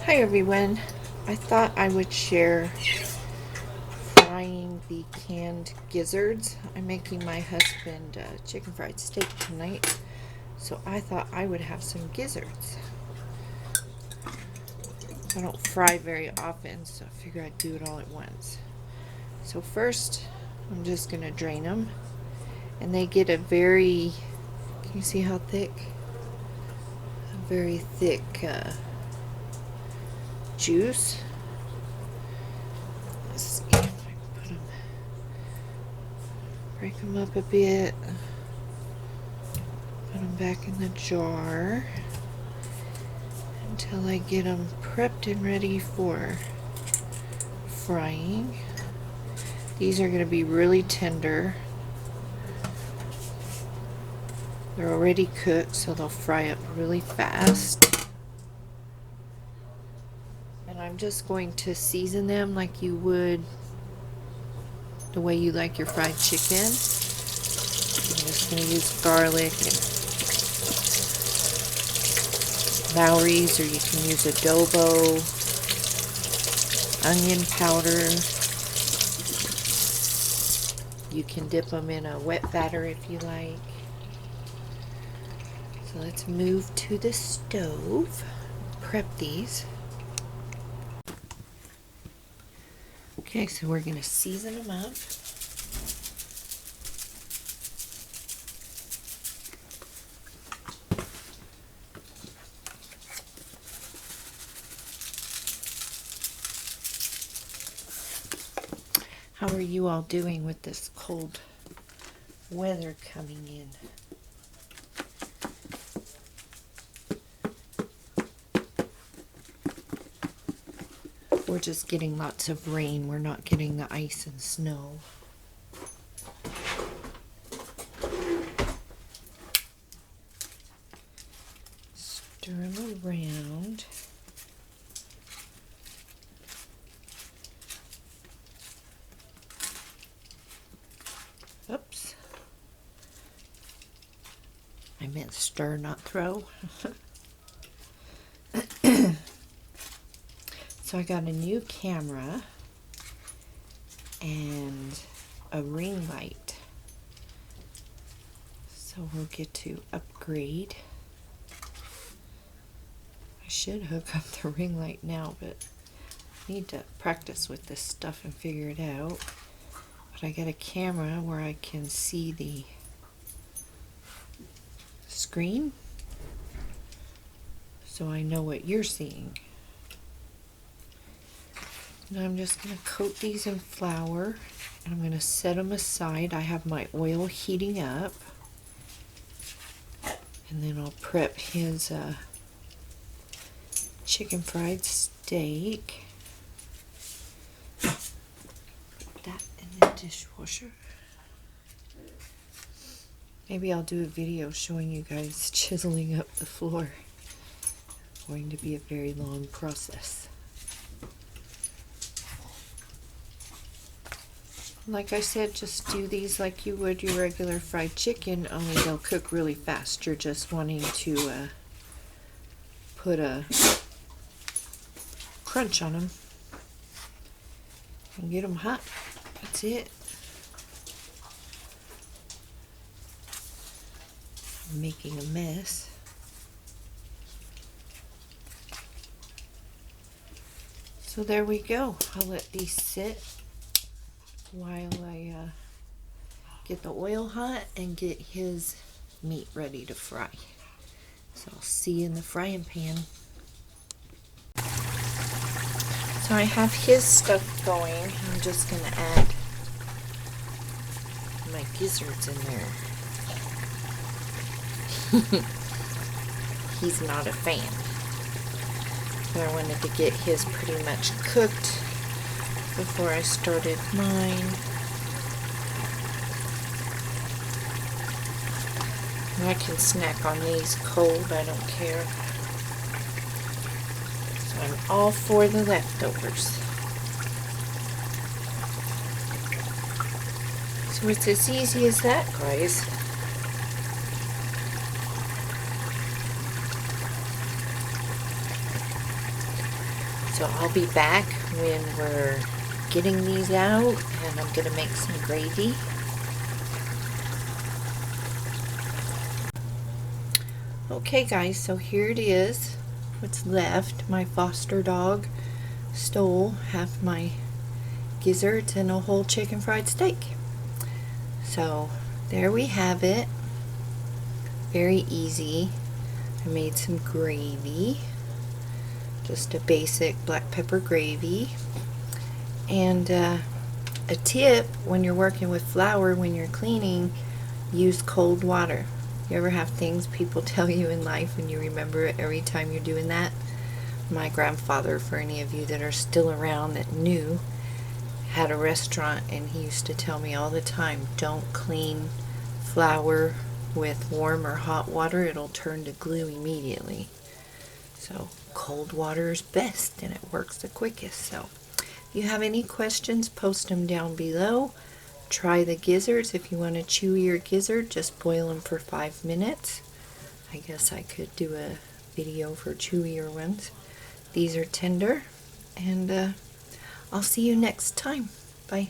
Hi everyone. I thought I would share frying the canned gizzards. I'm making my husband chicken fried steak tonight, so I thought I would have some gizzards. I don't fry very often, so I figured I'd do it all at once. So first, I'm just going to drain them, and they get a very, can you see how thick? A very thick juice. Let's see if I can put them, break them up a bit, put them back in the jar until I get them prepped and ready for frying. These are going to be really tender. They're already cooked, so they'll fry up really fast. And I'm just going to season them like you would the way you like your fried chicken. I'm just going to use garlic and Lowry's, or you can use adobo, onion powder. You can dip them in a wet batter if you like. So let's move to the stove, prep these. Okay, so we're going to season them up. How are you all doing with this cold weather coming in? We're just getting lots of rain. We're not getting the ice and snow. Stir them around. Oops. I meant stir, not throw. So I got a new camera and a ring light. So we'll get to upgrade. I should hook up the ring light now, but I need to practice with this stuff and figure it out. But I got a camera where I can see the screen, so I know what you're seeing. Now I'm just going to coat these in flour, and I'm going to set them aside. I have my oil heating up, and then I'll prep his chicken fried steak. Put that in the dishwasher. Maybe I'll do a video showing you guys chiseling up the floor. It's going to be a very long process. Like I said, just do these like you would your regular fried chicken, only they'll cook really fast. You're just wanting to put a crunch on them and get them hot. That's it. I'm making a mess. So there we go. I'll let these sit while I get the oil hot and get his meat ready to fry. So I'll see you in the frying pan. So I have his stuff going. I'm just going to add my gizzards in there. He's not a fan. But I wanted to get his pretty much cooked before I started mine. And I can snack on these cold, I don't care. So I'm all for the leftovers. So it's as easy as that, guys. So I'll be back when we're getting these out, and I'm going to make some gravy. Okay guys, so here it is, what's left. My foster dog stole half my gizzards and a whole chicken fried steak. So there we have it. Very easy. I made some gravy, just a basic black pepper gravy. And a tip, when you're working with flour, when you're cleaning, use cold water. You ever have things people tell you in life and you remember it every time you're doing that? My grandfather, for any of you that are still around that knew, had a restaurant, and he used to tell me all the time, don't clean flour with warm or hot water, it'll turn to glue immediately. So cold water is best, and it works the quickest. So if you have any questions, post them down below. Try the gizzards. If you want a chewier gizzard, just boil them for 5 minutes. I guess I could do a video for chewier ones. These are tender, and I'll see you next time. Bye.